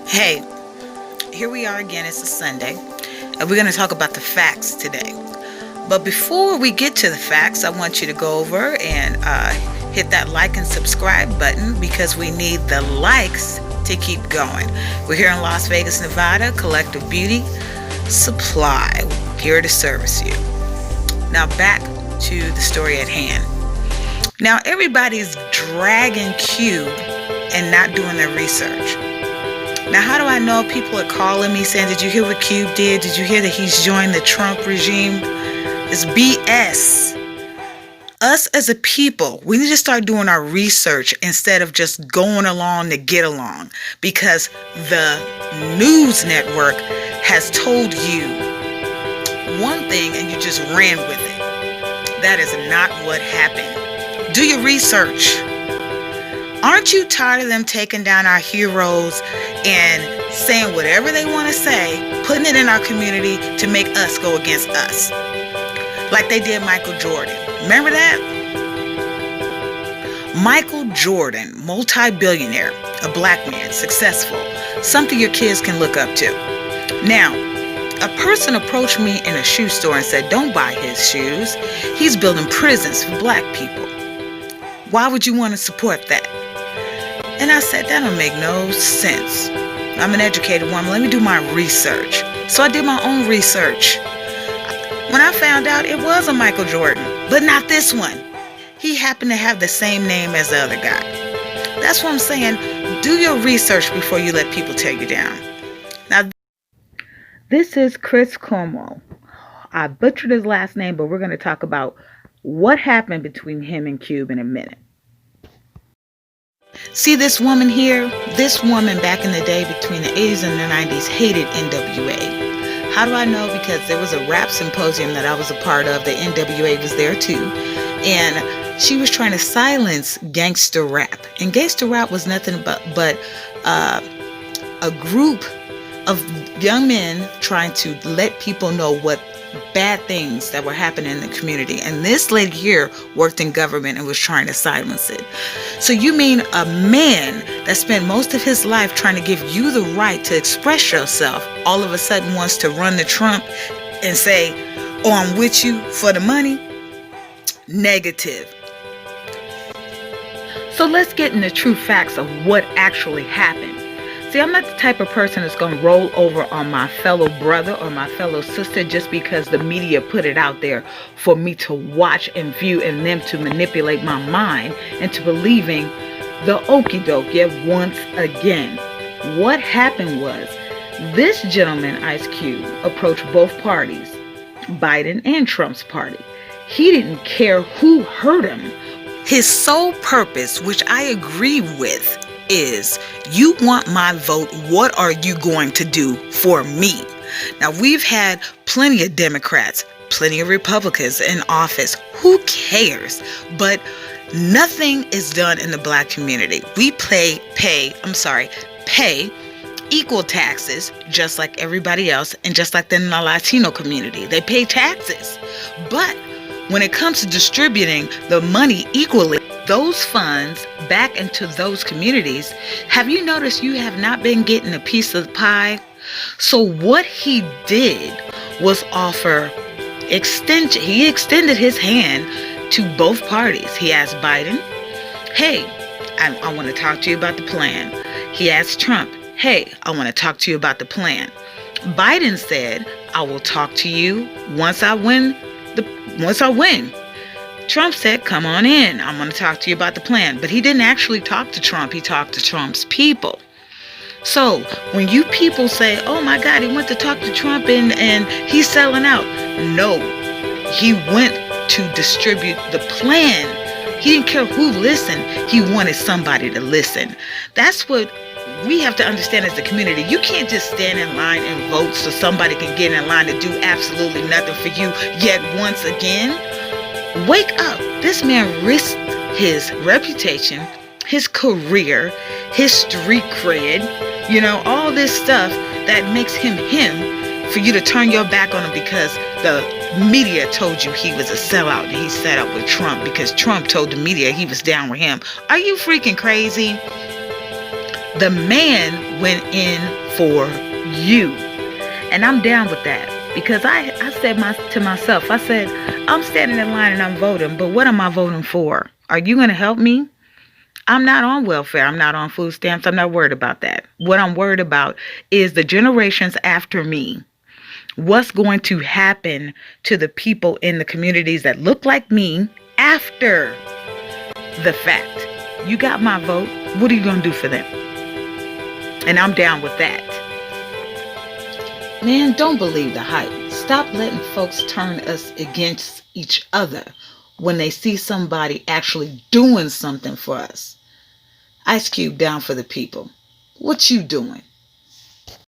Hey, here we are again. It's a Sunday, and we're going to talk about the facts today. But before we get to the facts, I want you to go over and hit that like and subscribe button because we need the likes to keep going. We're here in Las Vegas, Nevada, Collective Beauty Supply, here to service you. Now back to the story at hand. Now everybody's dragging Cube and not doing their research. Now, how do I know? People are calling me saying, did you hear what Cube did? Did you hear that he's joined the Trump regime? It's BS. Us as a people, we need to start doing our research instead of just going along to get along, because the news network has told you one thing and you just ran with it. That is not what happened. Do your research. Aren't you tired of them taking down our heroes and saying whatever they want to say, putting it in our community to make us go against us? Like they did Michael Jordan. Remember that? Michael Jordan, multi-billionaire, a black man, successful, something your kids can look up to. Now, a person approached me in a shoe store and said, don't buy his shoes. He's building prisons for black people. Why would you want to support that? And I said, that don't make no sense. I'm an educated woman. Let me do my research. So I did my own research. When I found out it was a Michael Jordan, but not this one. He happened to have the same name as the other guy. That's what I'm saying. Do your research before you let people tear you down. Now, this is Chris Cuomo. I butchered his last name, but we're going to talk about what happened between him and Cube in a minute. See this woman here? This woman back in the day between the 80s and the 90s hated NWA. How do I know? Because there was a rap symposium that I was a part of. The NWA was there too. And she was trying to silence gangster rap. And gangster rap was nothing but a group of young men trying to let people know what bad things that were happening in the community. And this lady here worked in government and was trying to silence it. So you mean a man that spent most of his life trying to give you the right to express yourself all of a sudden wants to run to Trump and say, oh, I'm with you for the money? Negative. So let's get into true facts of what actually happened. See, I'm not the type of person that's going to roll over on my fellow brother or my fellow sister just because the media put it out there for me to watch and view and them to manipulate my mind into believing the okie doke yet once again. What happened was this gentleman, Ice Cube, approached both parties, Biden and Trump's party. He didn't care who hurt him. His sole purpose, which I agree with, is you want my vote. What are you going to do for me? Now, we've had plenty of Democrats, plenty of Republicans in office. Who cares? But nothing is done in the black community. We pay equal taxes just like everybody else, and just like in the Latino community. They pay taxes. But when it comes to distributing the money equally, those funds back into those communities, have you noticed you have not been getting a piece of the pie? So what he did was offer extension. He extended his hand to both parties. He asked Biden, hey, I want to talk to you about the plan. He asked Trump, hey, I want to talk to you about the plan. Biden said, I will talk to you once I win. Trump said, come on in. I'm going to talk to you about the plan. But he didn't actually talk to Trump. He talked to Trump's people. So when you people say, oh my God, he went to talk to Trump and he's selling out. No, he went to distribute the plan. He didn't care who listened. He wanted somebody to listen. That's what we have to understand as a community. You can't just stand in line and vote so somebody can get in line to do absolutely nothing for you yet once again. Wake up. This man risked his reputation, his career, his street cred, all this stuff that makes him for you to turn your back on him because the media told you he was a sellout and he set up with Trump because Trump told the media he was down with him. Are you freaking crazy? The man went in for you. And I'm down with that. Because I said to myself, I said, I'm standing in line and I'm voting, but what am I voting for? Are you going to help me? I'm not on welfare. I'm not on food stamps. I'm not worried about that. What I'm worried about is the generations after me. What's going to happen to the people in the communities that look like me after the fact? You got my vote. What are you going to do for them? And I'm down with that. Man, don't believe the hype. Stop letting folks turn us against each other when they see somebody actually doing something for us. Ice Cube down for the people. What you doing?